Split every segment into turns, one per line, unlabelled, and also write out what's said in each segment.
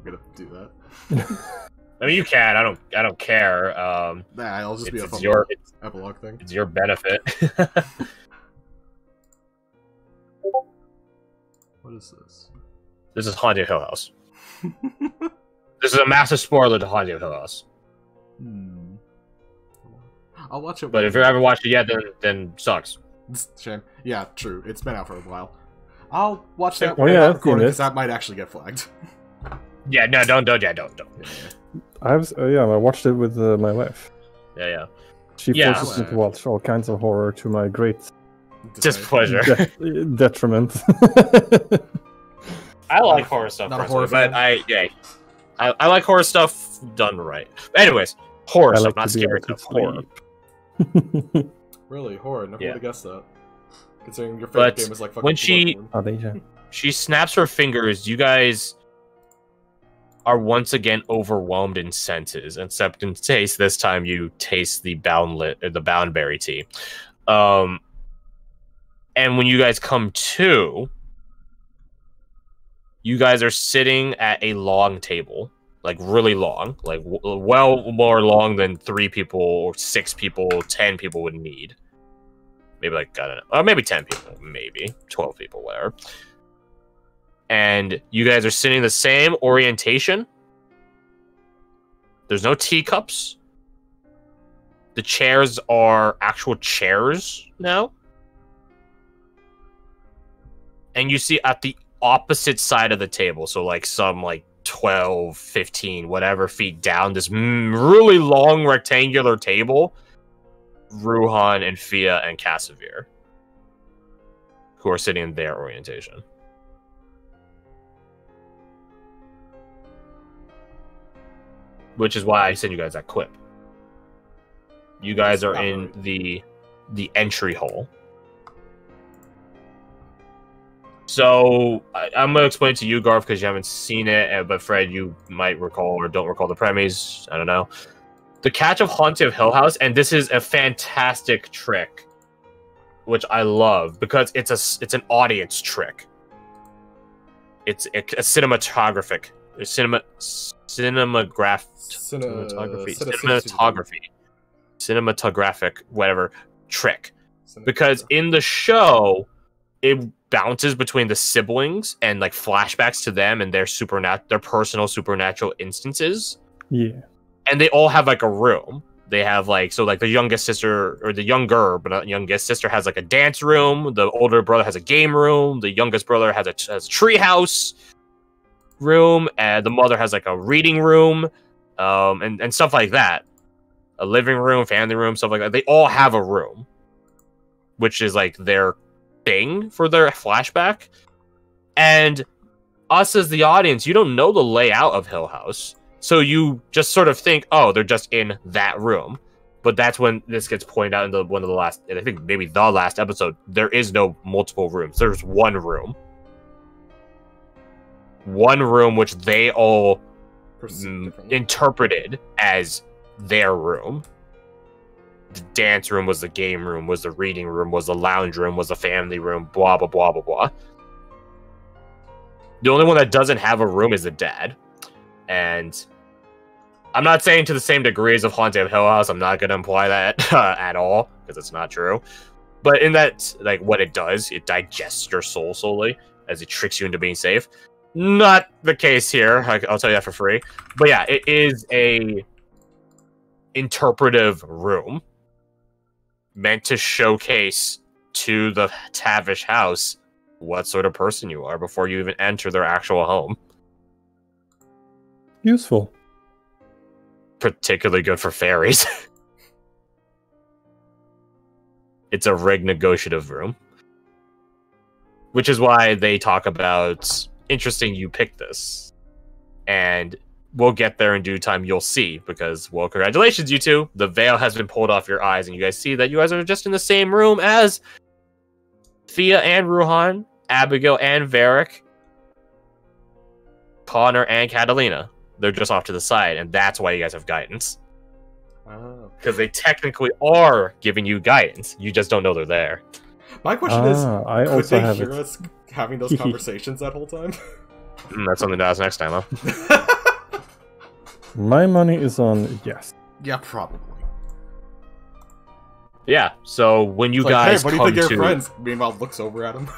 I'm gonna do that.
I mean, you can. I don't care.
Nah, I'll just be a fun epilogue thing.
It's your benefit.
What is this?
This is Haunted Hill House. This is a massive spoiler to Haunted Hill House.
I'll watch it.
But if you haven't watched it yet, then sucks.
Shame. Yeah, true. It's been out for a while. I'll watch that.
Oh yeah,
because that might actually get flagged.
Yeah, no, don't.
I watched it with my wife.
Yeah.
She forces me to watch all kinds of horror to my great
displeasure,
detriment.
I like horror stuff,
not a horror
but I like horror stuff done right. Anyways, horror stuff, not scary stuff. Horror.
Really, horror? Never would have guessed that. Considering your favorite game is like fucking
when she snaps her fingers, you guys are once again overwhelmed in senses, except in taste. This time, you taste the boundberry tea. And when you guys come to, you guys are sitting at a long table, like really long, like well more long than 3 people or 6 people, 10 people would need. Maybe like, I don't know, or maybe 10 people, maybe 12 people, whatever. And you guys are sitting the same orientation. There's no teacups. The chairs are actual chairs now. And you see at the opposite side of the table, so like some like 12, 15, whatever feet down, this really long rectangular table, Ruhan and Fia and Casimir, who are sitting in their orientation. Which is why I sent you guys that clip. You guys are in the entry hall. So, I'm going to explain it to you, Garth, because you haven't seen it, but Fred, you might recall or don't recall the premise. I don't know. The catch of Haunted Hill House, and this is a fantastic trick, which I love, because it's an audience trick. It's a cinematography, whatever, trick. Because in the show, it bounces between the siblings and like flashbacks to them and their personal supernatural instances.
Yeah.
And they all have like a room. They have like, so like the youngest sister, or the younger, but not youngest sister, has like a dance room. The older brother has a game room. The youngest brother has a treehouse room. And the mother has like a reading room, and stuff like that. A living room, family room, stuff like that. They all have a room, which is like their thing for their flashback. And us as the audience, you don't know the layout of Hill House. So you just sort of think, oh, they're just in that room. But that's when this gets pointed out in one of the last, and I think maybe the last episode, there is no multiple rooms. There's one room. One room which they all interpreted as their room. The dance room was the game room, was the reading room, was the lounge room, was the family room, blah, blah, blah, blah, blah. The only one that doesn't have a room is the dad. And I'm not saying to the same degrees of Haunted Hill House. I'm not going to imply that at all, because it's not true. But in that, like, what it does, it digests your soul solely, as it tricks you into being safe. Not the case here. I'll tell you that for free. But yeah, it is a interpretive room meant to showcase to the Tavish house what sort of person you are before you even enter their actual home.
Useful.
Particularly good for fairies. It's a rigged negotiative room. Which is why they talk about, interesting you picked this. And we'll get there in due time, you'll see. Because, well, congratulations, you two. The veil has been pulled off your eyes, and you guys see that you guys are just in the same room as Fia and Ruhan, Abigail and Varric, Connor and Catalina. They're just off to the side, and that's why you guys have guidance.
Oh.
Because they technically are giving you guidance. You just don't know they're there.
My question is,
I
could
also
they
have
hear
it.
us having those conversations that whole time?
That's something to ask next time, huh?
My money is on yes.
Yeah, probably.
Yeah. So when you
It's like,
guys
hey, what do you
come
think of
to,
your friends? Meanwhile, looks over at him.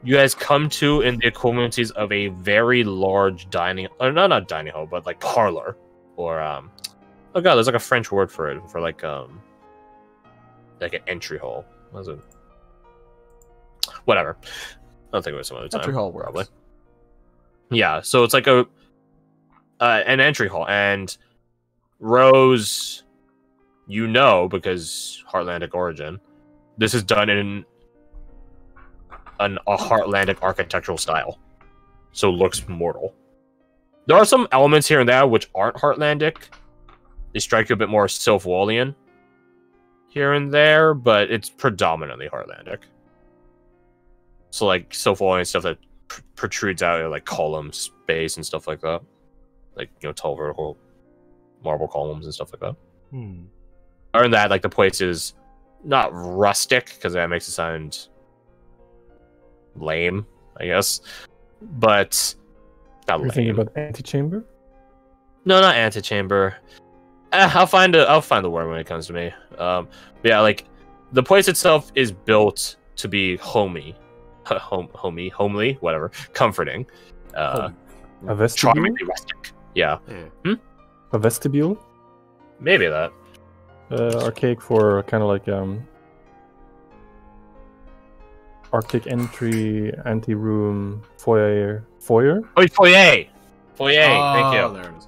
you guys come to in the equivalencies of a very large dining, or no, not dining hall, but like parlor, or oh god, there's like a French word for it, for like an entry hall. What is it? Whatever. I'll think of it some other time.
Entry hall works.
Probably. Yeah, so it's like an entry hall, and Rose, you know, because Heartlandic origin, this is done in a Heartlandic architectural style, so it looks mortal. There are some elements here and there which aren't Heartlandic. They strike you a bit more Sylph-Wallian here and there, but it's predominantly Heartlandic. So like Sylph-Wallian stuff that protrudes out, like columns, space, and stuff like that. Like, you know, tall vertical marble columns and stuff like that. Other than that, like, the place is not rustic, because that makes it sound lame, I guess. But not
You're
lame.
thinking about antechamber?
No, not antechamber. I'll find the word when it comes to me. But yeah, like, the place itself is built to be homely, whatever, comforting,
A vestibule?
charmingly rustic. Yeah.
A vestibule?
Maybe that.
Archaic for kind of like Arctic entry, anteroom, foyer. Foyer?
Oh, foyer! Foyer, thank you.
There it is.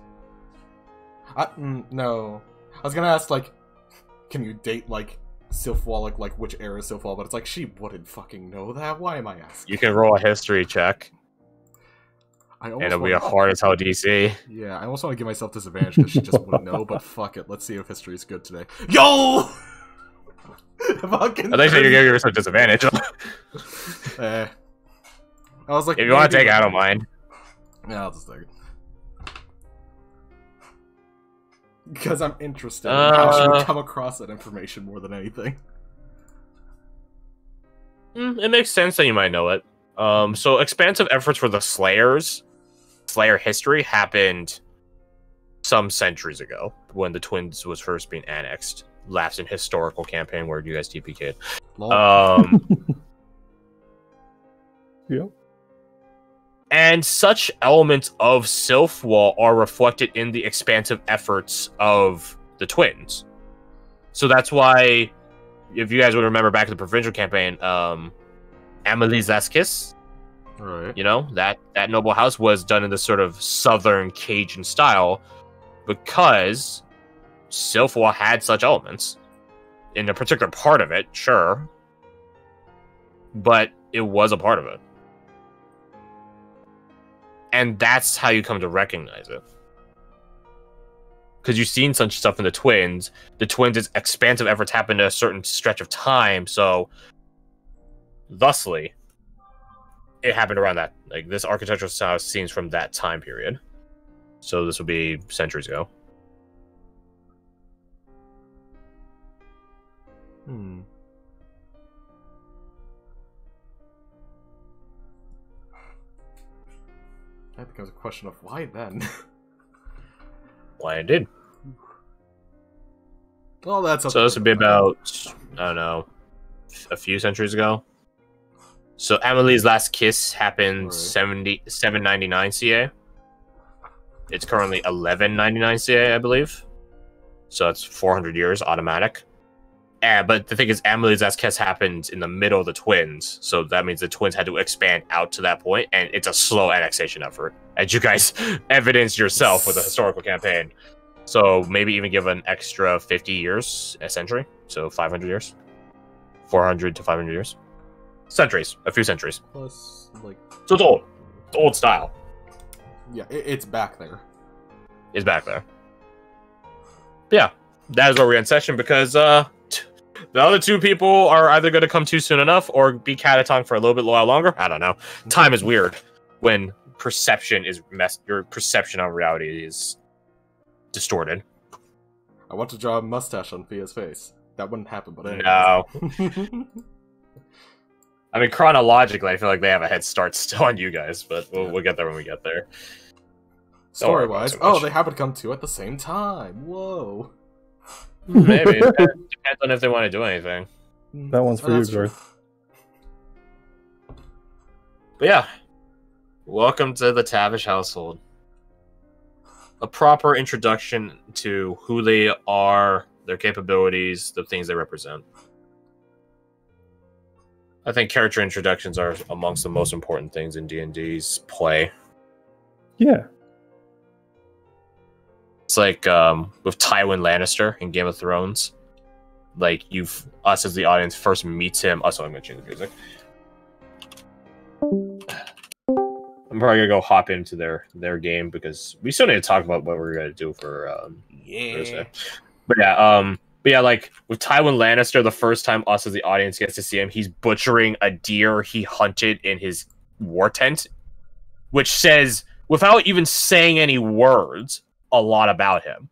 No. I was gonna ask, like, can you date, like, Sylph-Wall, like which era Sylph-Wall, but it's like, she wouldn't fucking know that. Why am I asking?
You can roll a history check,
And
it'll be a hard as hell DC.
Yeah, I almost want to give myself disadvantage because she just wouldn't know, but fuck it. Let's see if history is good today. Yo! Fucking
I think you're giving yourself disadvantage.
I was like,
If you want to take it, I don't mind.
Yeah, I'll just take it. Because I'm interested in how she would come across that information more than anything.
It makes sense that you might know it. So expansive efforts for the Slayer history happened some centuries ago when the Twins was first being annexed. Last in historical campaign where you guys TPK'd.
Yeah.
And such elements of Sylph-Wall are reflected in the expansive efforts of the Twins. So that's why, if you guys would remember back in the provincial campaign, Amelie's Last Kiss,
Right.
you know, that noble house was done in this sort of southern Cajun style because Sylph-Wall had such elements. In a particular part of it, sure. But it was a part of it. And that's how you come to recognize it. Because you've seen such stuff in the Twins. The Twins' expansive efforts happened at a certain stretch of time, so thusly, it happened around that. Like, this architectural style scenes from that time period. So this would be centuries ago.
That becomes a question of why then.
Why it did.
Well, that's
So this would be about, I don't know, a few centuries ago. So Amelie's Last Kiss happened 799 CA. It's currently 1199 CA, I believe. So that's 400 years automatic. But the thing is, Amelie's Last Kiss happened in the middle of the Twins, so that means the Twins had to expand out to that point, and it's a slow annexation effort, as you guys evidenced yourself with the historical campaign. So maybe even give an extra 50 years, a century, so 500 years, 400 to 500 years, centuries, a few centuries.
Plus, like,
so it's old, style.
Yeah, it's back there.
It's back there. But yeah, that is where we're in session because the other two people are either going to come too soon enough or be catatonic for a little bit longer. I don't know. Time is weird when perception is your perception on reality is distorted.
I want to draw a mustache on Fia's face. That wouldn't happen, but anyways.
No. I mean, chronologically, I feel like they have a head start still on you guys, but we'll get there when we get there.
Story-wise,
too much.
they happen to come two at the same time. Whoa.
Maybe. Depends on if they want to do anything.
That one's for you,
That's true.
Garth.
But yeah. Welcome to the Tavish household. A proper introduction to who they are, their capabilities, the things they represent. I think character introductions are amongst the most important things in D&D's play.
Yeah.
It's like with Tywin Lannister in Game of Thrones. Like, us as the audience first meets him. Also, I'm going to change the music. I'm probably going to go hop into their game because we still need to talk about what we're going to do for Thursday. But yeah, like with Tywin Lannister, the first time us as the audience gets to see him, he's butchering a deer he hunted in his war tent, which says, without even saying any words, a lot about him.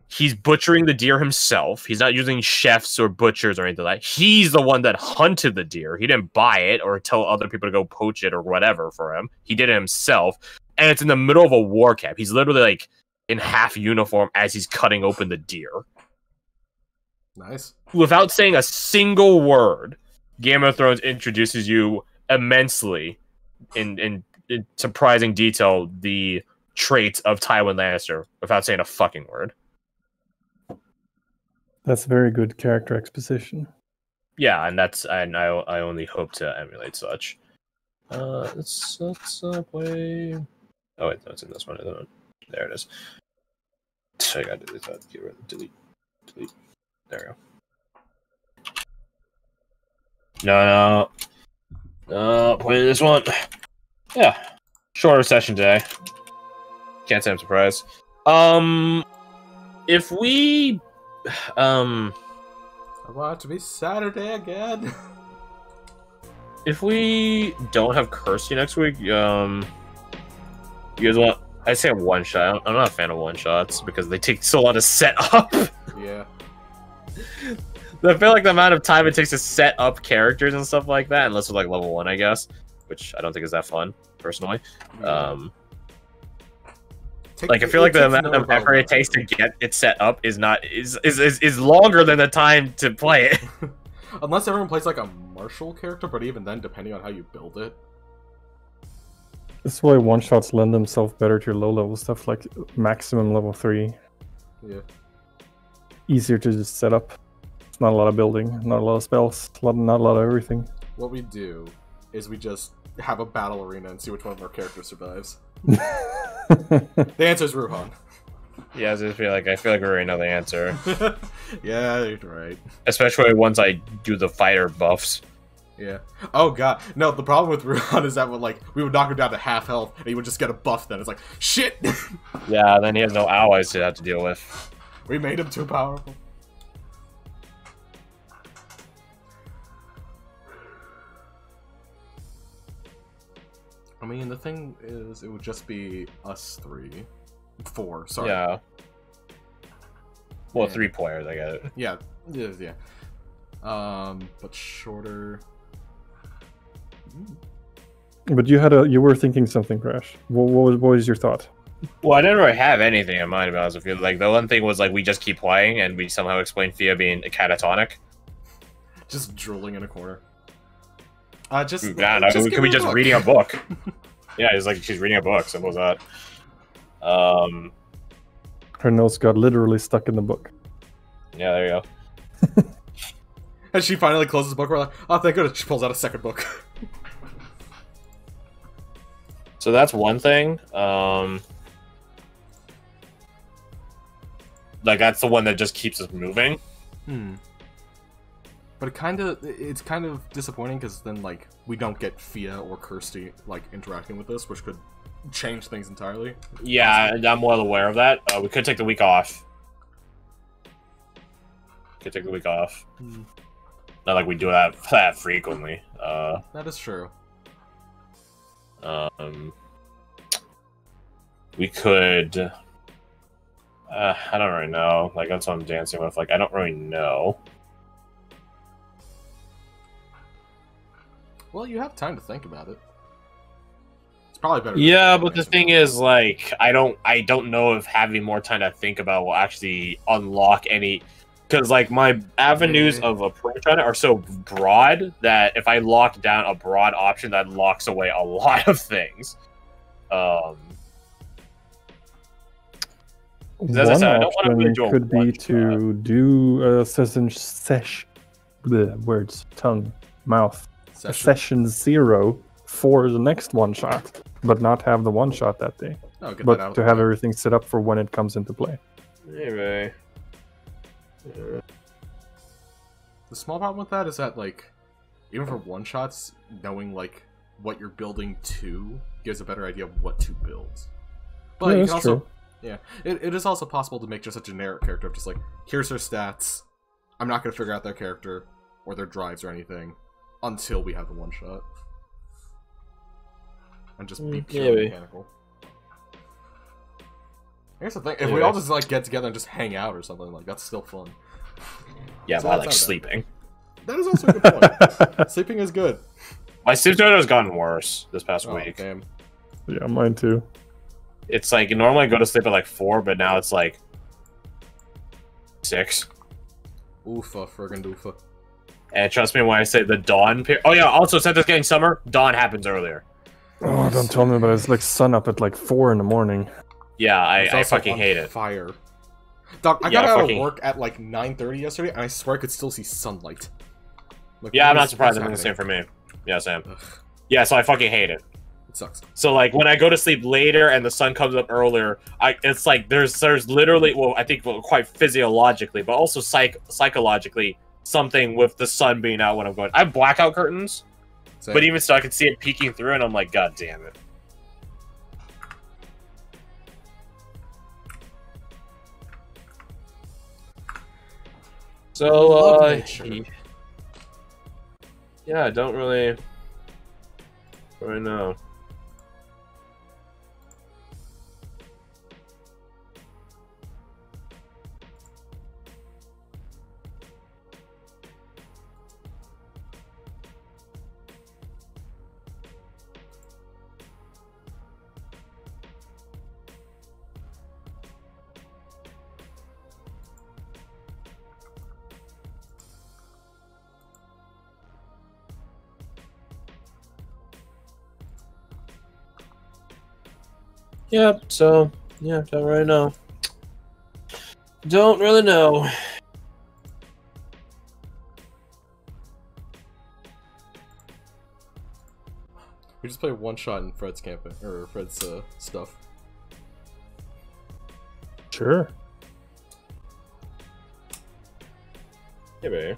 He's butchering the deer himself. He's not using chefs or butchers or anything like that. He's the one that hunted the deer. He didn't buy it or tell other people to go poach it or whatever for him. He did it himself. And it's in the middle of a war camp. He's literally like in half uniform as he's cutting open the deer.
Nice. Without
saying a single word, Game of Thrones introduces you immensely in surprising detail the traits of Tywin Lannister without saying a fucking word.
That's very good character exposition.
Yeah, and I only hope to emulate such. Let's play. Oh wait, that's in this one. Isn't it? There it is. I gotta delete that. Get rid of delete. There we go. No. Play this one. Yeah, shorter session today. Can't say I'm surprised. If we I
want it to be Saturday again.
If we don't have Kirsty next week, you guys want? I say a one shot. I'm not a fan of one shots because they take so long to set up.
Yeah.
I feel like the amount of time it takes to set up characters and stuff like that, unless it's like level 1, I guess, which I don't think is that fun personally.
Yeah.
Like I feel like the amount of effort it takes to get it set up is longer than the time to play it.
Unless everyone plays like a martial character, but even then, depending on how you build it.
That's why one-shots lend themselves better to low-level stuff, like maximum level 3.
Yeah.
Easier to just set up. It's not a lot of building, not a lot of spells, not a lot of everything.
What we do is we just have a battle arena and see which one of our characters survives. The answer is Ruhan.
Yeah, I feel like we already know the answer.
Yeah, you're right.
Especially once I do the fighter buffs.
Yeah. Oh god. No, the problem with Ruhan is that we would knock him down to half health and he would just get a buff then. It's like, shit!
Yeah, then he has no allies to have to deal with.
We made him too powerful. I mean, the thing is, it would just be us 4, sorry.
Yeah. Well, 3 players, I get it.
Yeah. But shorter.
But you were thinking something, Crash. What was your thought?
Well, I didn't really have anything in mind about it. Like the one thing was like we just keep playing and we somehow explain Fia being catatonic.
Just drooling in a corner.
Could be just reading a book. Yeah, it's like she's reading a book. Simple as that.
Her nose got literally stuck in the book.
Yeah, there you
go. And she finally closes the book. We're like, oh, thank goodness. She pulls out a second book.
So that's one thing. Like that's the one that just keeps us moving.
But it's kind of disappointing because then we don't get Fia or Kirsty interacting with us, which could change things entirely.
Yeah, I'm well aware of that. We could take the week off. Not like we do that frequently.
That is true.
We could. I don't really know. That's what I'm dancing with. I don't really know.
Well, you have time to think about it. It's Probably better.
Yeah, but the thing is, like, I don't know if having more time to think about will actually unlock any, because like my avenues of approach on it are so broad that if I lock down a broad option, that locks away a lot of things. As I
One
said, I don't want to really
option
do a
could be
one-shot.
to do a words, tongue, mouth. A session 0 for the next one shot, but not have the one shot that day.
Oh, get that
But
out
to have everything set up for when it comes into play.
Anyway.
The small problem with that is that, like, even for one shots, knowing like what you're building to gives a better idea of what to build. But
Yeah,
you
that's
can also,
true.
yeah, it is also possible to make just a generic character of just like, here's her stats. I'm not gonna figure out their character or their drives or anything until we have the one shot, and just be purely mechanical. Here's the thing: if we all just like get together and just hang out or something, like that's still fun.
Yeah,
So
but I
that's
like
not
sleeping.
That is also a good point. Sleeping is good.
My sleep schedule has gotten worse this past
Oh,
week.
damn.
Yeah, mine too.
It's like normally I go to sleep at like 4, but now it's like 6.
Oofa, friggin' doofa.
And trust me when I say the dawn period. Oh yeah, also since it's getting summer, dawn happens earlier.
Oh, don't tell me about it. It's like sun up at like 4 in the morning.
Yeah,
It's
I
also
fucking
on
hate it.
Fire. Dog, I
Yeah,
got out
fucking-
of work at like 9:30 yesterday, and I swear I could still see sunlight. Like,
Yeah,
what
I'm not
is-
surprised.
what's
I think the same
happening?
for me. Yeah, Sam.
Ugh,
Yeah, so I fucking hate it.
it sucks.
So like when I go to sleep later and the sun comes up earlier, it's like there's literally, well, I think quite physiologically, but also psychologically something with the sun being out when I'm going. I have blackout curtains,
Same.
but even so, I can see it peeking through, and I'm like, God damn it. So
Love nature.
yeah, I don't really know. Yeah, so, yeah, don't really know. Don't really know.
We just play one shot in Fred's campaign, or Fred's stuff.
Sure.
Maybe.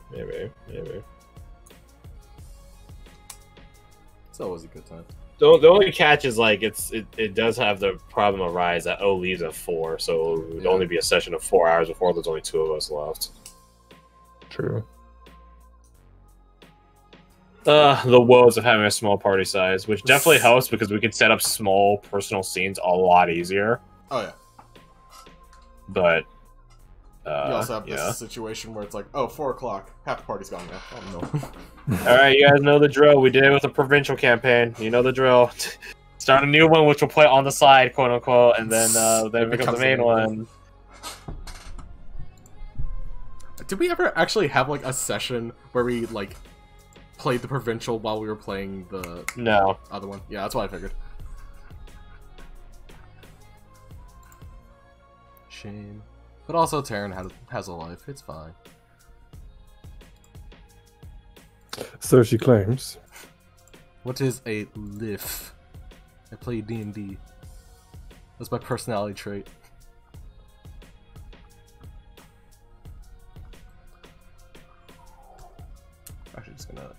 It's always a good time.
The only catch is like it does have the problem arise that O leaves at 4, so it would only be a session of 4 hours before there's only 2 of us left.
True.
The woes of having a small party size, which definitely helps because we can set up small personal scenes a lot easier.
Oh yeah.
But
You also have this situation where it's like, oh, 4 o'clock, half the party's gone now. Oh no.
All right, you guys know the drill. We did it with the provincial campaign. You know the drill. Start a new one, which we'll play on the side, quote unquote, and then it becomes the main one.
Did we ever actually have like a session where we like played the provincial while we were playing the
No.
other one? Yeah, that's what I figured. Shame. But also, Taryn has a life. It's fine.
So she claims.
What is a liff? I play D&D. That's my personality trait. Actually, just gonna